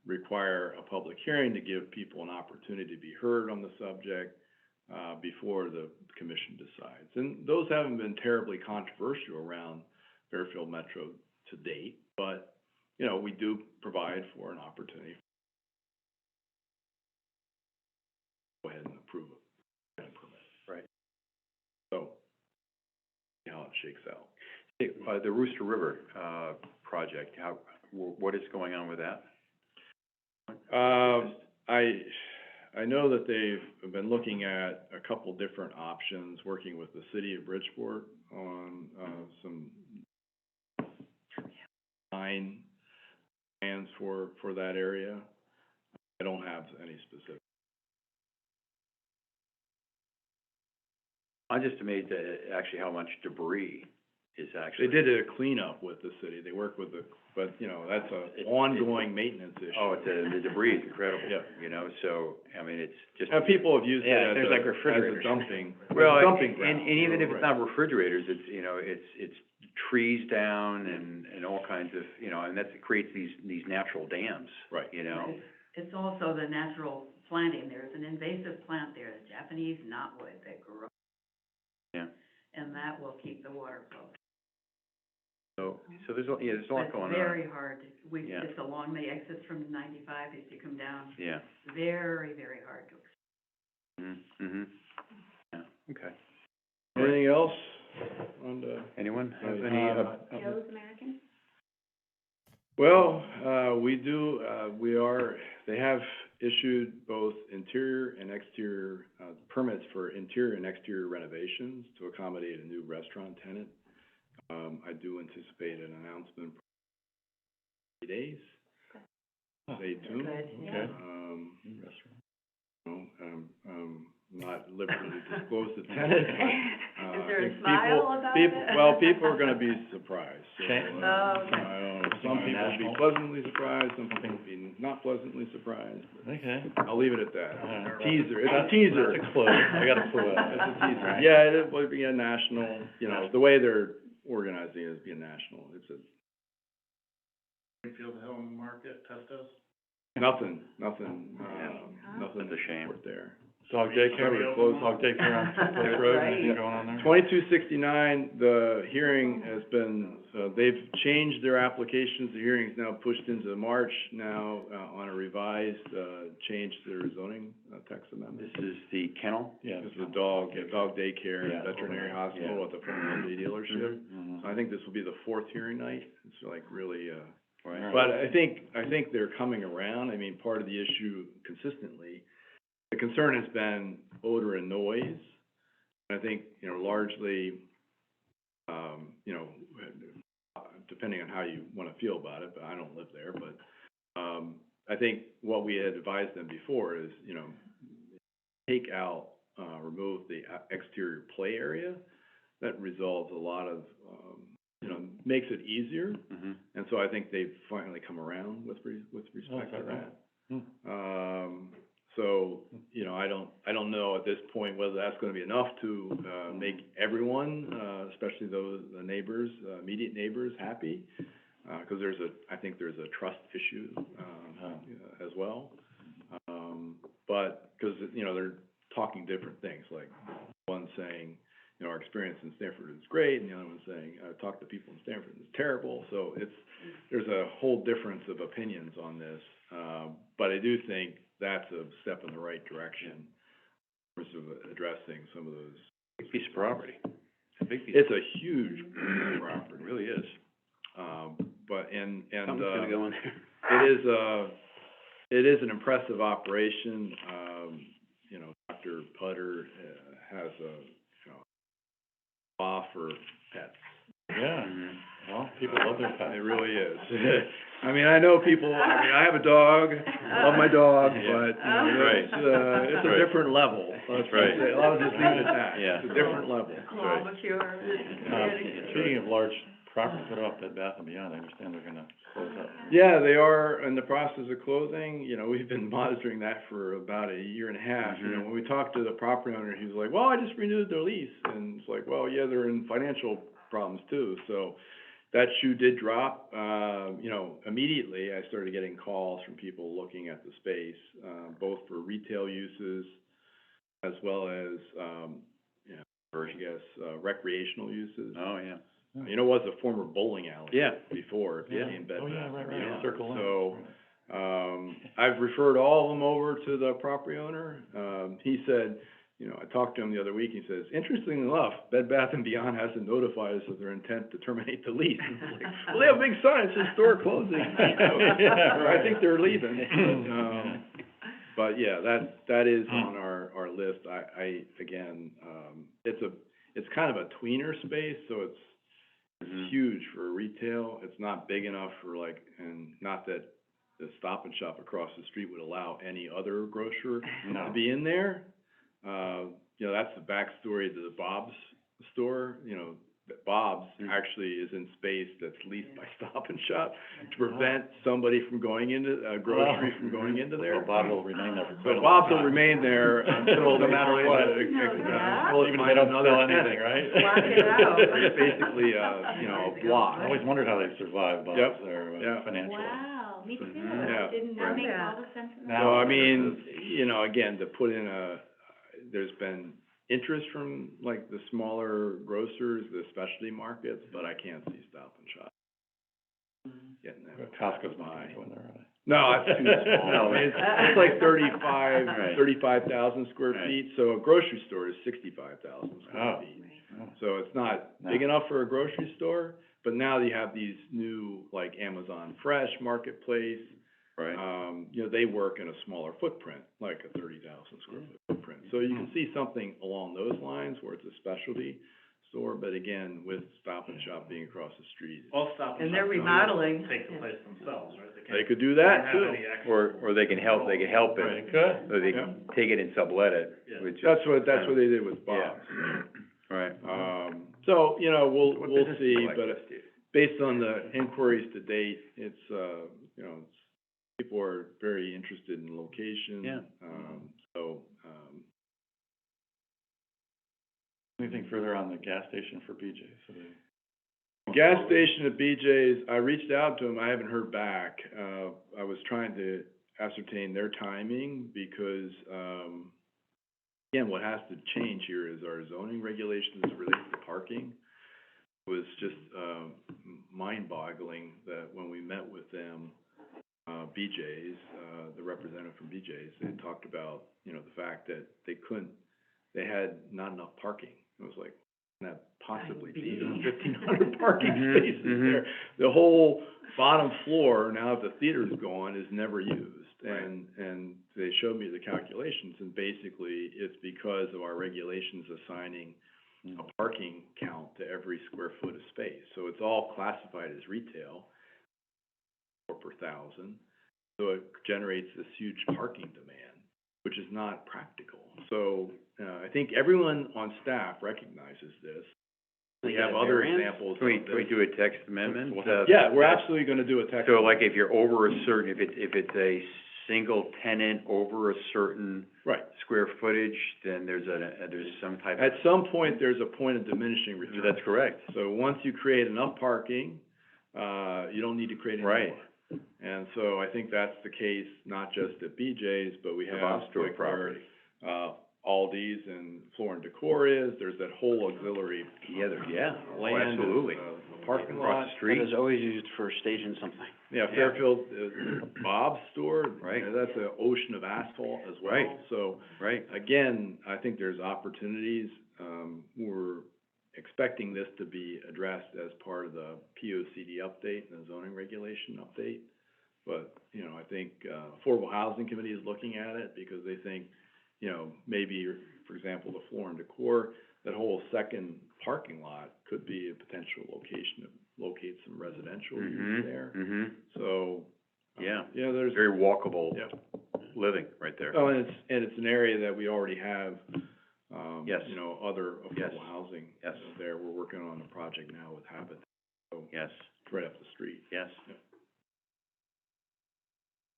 require a public hearing to give people an opportunity to be heard on the subject, before the commission decides. And those haven't been terribly controversial around Fairfield Metro to date, but, you know, we do provide for an opportunity. Go ahead and approve it. Right. So, see how it shakes out. Hey, the Rooster River, project, what is going on with that? I know that they've been looking at a couple different options, working with the city of Bridgeport on, some design plans for that area. I don't have any specific. I'm just amazed at actually how much debris is actually. They did a cleanup with the city, they worked with but, you know, that's a ongoing maintenance issue. Oh, the debris is incredible. Yeah. You know, so, I mean, it's just. And people have used it Yeah, as there's like refrigerators. a dumping, Well, dumping and ground. even if it's Right. not refrigerators, it's, you know, it's trees down and all kinds of, you know, and that creates these natural dams. Right. You know? It's also the natural planting. There's an invasive plant there, the Japanese knotwood that grows, Yeah. and that will keep the water flowing. So there's there's a lot going on. But very hard. Yeah. It's along the exits from 95 as you come down. Yeah. Very, very hard to. Mm-hmm. Yeah, okay. Anything else on the? Anyone have Right. any, Joe's American? Well, they have issued both interior and exterior, permits for interior and exterior renovations to accommodate a new restaurant tenant. I do anticipate an announcement in 3 days. Stay tuned. Good, yeah. Not at liberty to disclose the tenant, but, Is I there a think smile about people, it? well, people are gonna be surprised. So, Okay. Oh, okay. I don't know, some people will be pleasantly surprised, some people will be not pleasantly surprised, but Okay. I'll leave it at that. Alright. Teaser, it's a teaser. That's a clue. I got a clue. It's a teaser. Alright. Yeah, it will be a national, you know, the way they're organizing it is be a national, it's a, Greenfield Hill Market, Testos? nothing, That's to a shame. report there. Dog daycare, Somebody closed open dog daycare on Place Road, anything going on there? 2269, the hearing has been, they've changed their applications, the hearing's now pushed into March now, on a revised, change to their zoning, text amendment. this is the kennel? Yeah. This is a dog daycare Yeah. and veterinary hospital at the Hyundai dealership. Mhm. So I think this will be the fourth hearing night, it's like really, Right. but I think they're coming around. I mean, part of the issue consistently, the concern has been odor and noise. I think, you know, largely, you know, depending on how you wanna feel about it, but I don't live there, but, I think what we had advised them before is, you know, take out, remove the exterior play area. That resolves a lot of, you know, makes it easier. Mhm. And so I think they've finally come around with respect to is that that. right? So, you know, I don't know at this point whether that's gonna be enough to, make everyone, especially those, the neighbors, immediate neighbors, happy. 'Cause I think there's a trust issue, as well. But, 'cause, you know, they're talking different things, like one saying, you know, our experience in Stanford is great, and the other one saying, I've talked to people in Stanford, it's terrible. So there's a whole difference of opinions on this. But I do think that's a step in the right direction in terms of addressing some of those. Big piece of property. It's a big piece. It's a huge piece of property. It really is. But, and, Something's gonna go in there. it is an impressive operation. You know, Dr. Putter, has a, you know, spa for pets. Yeah, Mhm. well, people love their It pets. really is. I mean, I know people, I have a dog, love my dog, Yeah. but, you know, Right. it's a Right. different level. Let's right. I'll just leave it at that. Yeah. It's a different level. Claw mature. Speaking of large property put off Bed Bath & Beyond, I understand they're gonna close up. Yeah, they are in the process of closing. You know, we've been monitoring that for about a year and a half. You know, when we talked to the property owner, he was like, well, I just renewed their lease. And it's like, well, yeah, they're in financial problems too. So that shoe did drop. You know, immediately I started getting calls from people looking at the space, both for retail uses as well as, you know, I guess, recreational uses. Oh, yeah. You know, it was a former bowling alley. Yeah. Before it Yeah. became Bed Oh, yeah, Bath right, & right, Beyond. Circle Line. So, I've referred all of them over to the property owner. He said, you know, I talked to him the other week, he says, interestingly enough, Bed Bath & Beyond hasn't notified us of their intent to terminate the lease. And it's like, well, they have big signs, it says store closing. Yeah, I think they're leaving. But yeah, that is on our list. Again, it's kind of a tweener space, so it's huge for retail. It's not big enough for like, and not that the Stop and Shop across the street would allow any other grocer to be in there. You know, that's the backstory to the Bob's store. You know, Bob's actually is in space that's leased by Stop and Shop to prevent somebody from going into, a grocery from going into there. Well, Bob will remain there for quite a But long Bob's will time. remain there until No matter they what. find Yeah. Well, even if they don't another sell tenant. anything, right? Block it out. It's basically, you know, a block. I always wondered how they survived, Bob's, Yep. there, Yeah. financially. Wow, me too. Yeah. I didn't know That makes that. all the sense in the Now- So, I mean, you know, again, to put in there's been interest from like the smaller grocers, the specialty markets, but I can't see Stop and Shop getting that. Costco's not gonna go in there, are they? No, it's too small. No. I mean, it's like 35 Right. 35,000 square Right. feet, so a grocery store is 65,000 square Oh. feet. Oh. So it's not big No. enough for a grocery store, but now you have these new, like Amazon Fresh Marketplace. Right. You know, they work in a smaller footprint, like a 30,000 square foot footprint. So you can see something along those lines where it's a specialty store, but again, with Stop and Shop being across the street. All Stop and And Shop they're can do is remodeling. take the place themselves, right? They could do They that don't too. have any extra Or they can help Right, it, good. or they can take it and sublet it, Yeah. which is. That's what kind of- they did with Yeah. Bob's. Right. So, you know, What we'll business do you see, like but best, Steve? based on the inquiries to date, it's, you know, people are very interested in location. Yeah. So, Anything further on the gas station for BJ's? So they- gas station at BJ's, I reached out to them, I haven't heard back. I was trying to ascertain their timing because, again, what has to change here is our zoning regulations related to parking. It was just, mind-boggling that when we met with them, BJ's, the representative from BJ's, they talked about, you know, the fact that they had not enough parking. It was like, can that possibly be 1,500 parking spaces there? The whole bottom floor, now that the theater's gone, is never used. And they showed me the calculations, and basically, it's because of our regulations assigning a parking count to every square foot of space. So it's all classified as retail, 4 per thousand. So it generates this huge parking demand, which is not practical. So, I think everyone on staff recognizes this. We have other examples Can we of this. do a text amendment? Yeah, we're absolutely gonna do a text. So like if you're over a certain, if it's a single tenant over a certain Right. square footage, then there's some type of. At some point, there's a point of diminishing return. That's correct. So once you create enough parking, you don't need to create any more. Right. And so I think that's the case, not just at BJ's, but we The have Bob's store like where, property. Aldi's and Floor and Decor is, there's that whole auxiliary Yeah, oh, land, absolutely. parking lot. Across the street. That is always used for staging something. Yeah, Fairfield, Bob's store, Right. that's an ocean of asphalt as well. Right. So, Right. again, I think there's opportunities. We're expecting this to be addressed as part of the POCD update and the zoning regulation update. But, you know, I think, Affordable Housing Committee is looking at it because they think, you know, maybe, for example, the Floor and Decor, that whole second parking lot could be a potential location to locate some residential use there. So, Yeah. yeah, there's, Very walkable yeah. living right there. Oh, and it's an area that we already have, Yes. you know, other Yes. affordable housing Yes. there. We're working on a project now with Habit so Yes, it's right up the street. yes.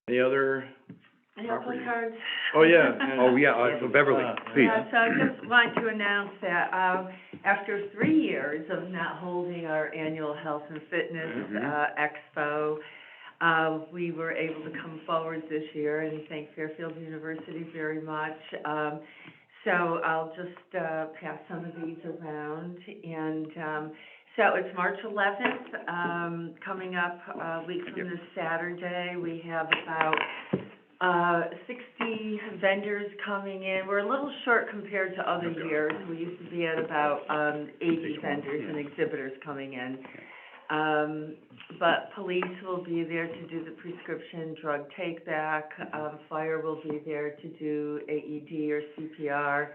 Any other? Any other Property. cards? Oh, yeah. Oh, yeah, Beverly, please. Yeah, so I just want to announce that, after 3 years of not holding our annual health and fitness, expo, we were able to come forward this year and thank Fairfield University very much. So I'll just, pass some of these around, and, so it's March 11th, coming up a week from this Saturday. We have about 60 vendors coming in. We're a little short compared to other years. We used to be at about 80 vendors and exhibitors coming in. But police will be there to do the prescription drug take-back. Fire will be there to do AED or CPR.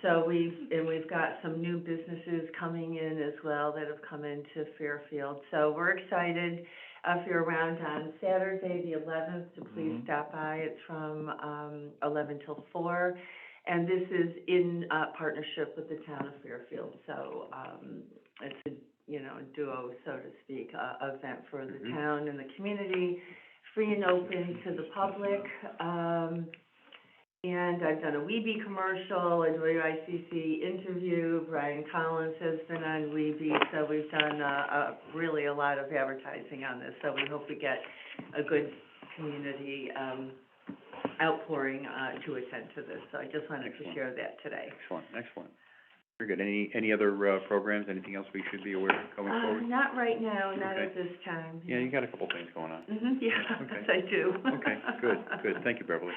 So we've got some new businesses coming in as well that have come into Fairfield. So we're excited. If you're around on Saturday, the 11th, to please stop by. It's from 11 till 4. And this is in partnership with the town of Fairfield. So it's a, a duo, so to speak, event for the town and the community, free and open to the public. And I've done a Weeby commercial, a WICC interview. Brian Collins has been on Weeby, so we've done really a lot of advertising on this. So we hope we get a good community outpouring to attend to this. So I just wanted to share that today. Excellent. Very good. Any other programs, anything else we should be aware of going forward? Not right now, not Okay. at this time. Yeah, you got a couple things going on. Yeah, Okay. yes, I do. Okay, good. Thank you, Beverly.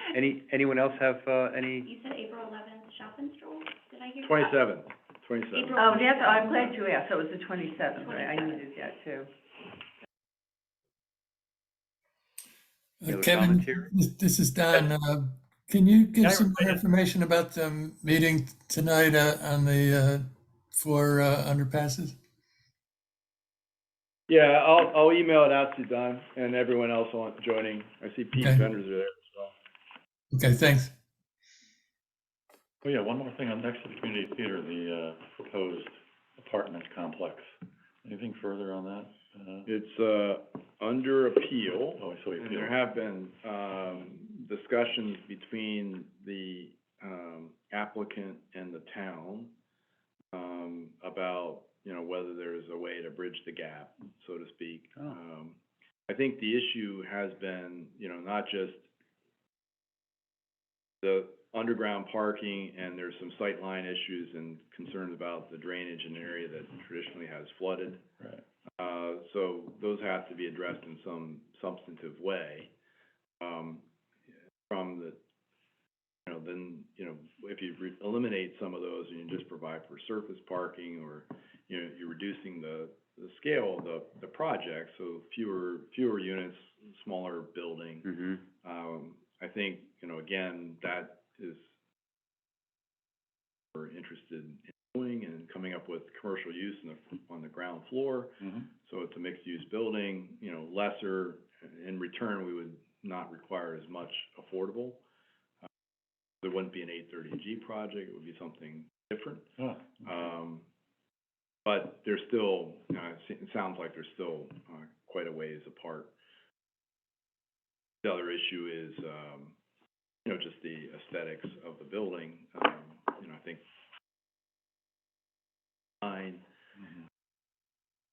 Anyone else have, any? You said April 11th, shop and stroll, did I hear? 27th. Oh, I'm glad you asked, so it was the 27th, right? I needed that too. Any other Kevin, commentary? this is Don. Can you give Yeah, some more information about the meeting tonight on the four underpasses? Yeah, I'll email it out to you, Don, and everyone else joining. I see Pete Okay. vendors are there as well. Okay, thanks. Oh, yeah, one more thing on next to the community theater, the, proposed apartment complex. Anything further on that? It's, under appeal. Oh, I saw you. And there have been, discussions between the, applicant and the town, about, whether there's a way to bridge the gap, so to speak. Oh. I think the issue has been, not just the underground parking, and there's some sightline issues and concerns about the drainage in an area that traditionally has flooded. Right. So those have to be addressed in some substantive way. From the, then, if you eliminate some of those and you just provide for surface parking, or, you're reducing the scale of the project, so fewer units, smaller building. I think, again, that is we're interested in doing, and coming up with commercial use on the ground floor. So it's a mixed-use building, lesser. In return, we would not require as much affordable. It wouldn't be an 830G project, it would be something different. Oh, But there's still, it sounds like there's still quite a ways apart. The other issue is, just the aesthetics of the building. I think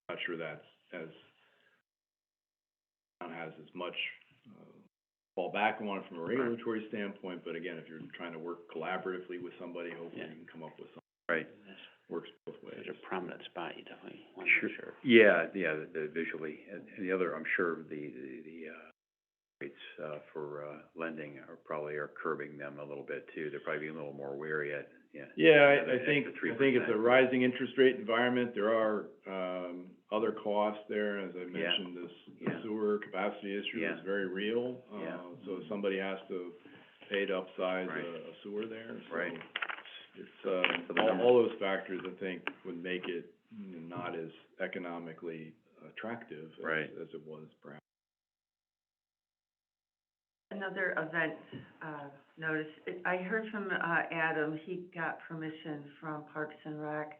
not sure that's has as much fall back on from a regulatory standpoint, but again, if you're trying to work collaboratively with somebody, hopefully you can come up with something Right. that works both ways. Such a prominent spot, you definitely want to make sure. Yeah, the visually, and the other, I'm sure the rates, for, lending are curbing them a little bit too. They're probably being a little more wary at, Yeah, the I think extra it's a 3%. rising interest rate environment. There are, other costs there, as I Yeah. mentioned, the Yeah. sewer capacity issue Yeah. is very real. Yeah. So somebody has to pay to upsize Right. a sewer there, so. Right. It's, So the all numbers- those factors, I think, would make it not as economically attractive Right. as it was perhaps. Another event, notice, I heard from, Adam, he got permission from Parks and Rec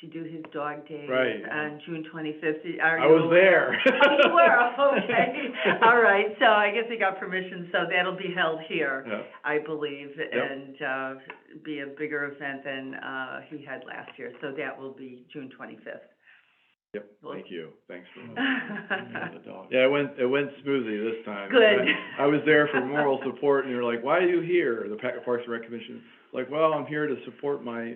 to do his dog days Right. on June 25th. Are I you was aware? there. Oh, you were, okay. All right, so I guess he got permission, so that'll be held here, Yeah. I believe, and, be a bigger event than, he had last year, so that will be June 25th. Yep, thank you, thanks for Yeah, the dog. Yeah, it went smoothly this time. Good. I was there for moral support, and they were like, "Why are you here?" The Parks and Rec Commission, like, "Well, I'm here to support my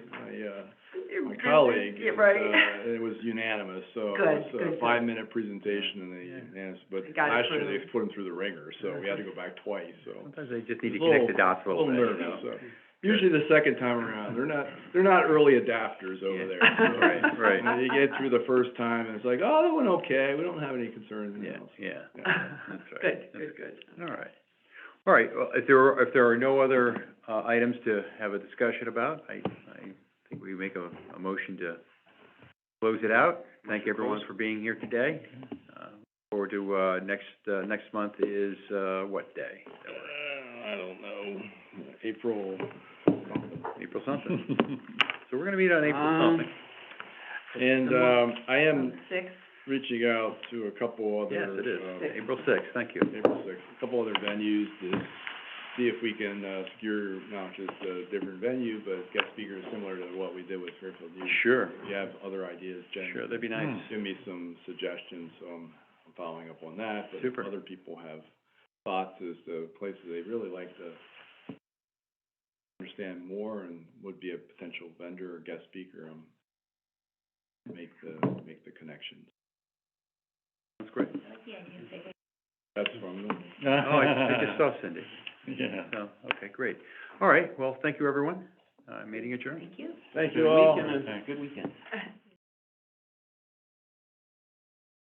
colleague." Yeah, right. And it was unanimous, so Good, it was good, a good. 5-minute presentation, and they unanimous, but It got last year they approved. put them through the ringer, so we had to go back twice, so. Sometimes they just need to It was connect the dots a little bit, you nervous, know? so. Usually the second time around, they're not early adapters over Yeah. there, so. Right, right. You know, you get through the first time, and it's like, "Oh, that went okay, we don't have any concerns," you Yeah, know, so. yeah, Yeah. that's right. Good, That's good, good. All right. All right, well, if there are no other, items to have a discussion about, I think we make a motion to close it out. Thank everyone for being here today. Forward to, next month is, what day? I don't know, April. April something. So we're gonna meet on April something. And, I am 6th? reaching out to a couple other. Yes, it is. April 6th, thank you. April 6th, a couple other venues to see if we can, secure not just a different venue, but guest speakers similar to what we did with Fairfield Youth. Sure, If you have other ideas, Jen. sure, that'd be nice. Give me some suggestions, so I'm following up on that. But Super. if other people have thoughts as to places they'd really like to understand more and would be a potential vendor or guest speaker, make the connections. That's great. That's from them. Oh, I just saw Cindy. Yeah. So, okay, great. All right, well, thank you, everyone. Meeting adjourned. Thank you. Thank Good you all. weekend, Thanks. good weekend.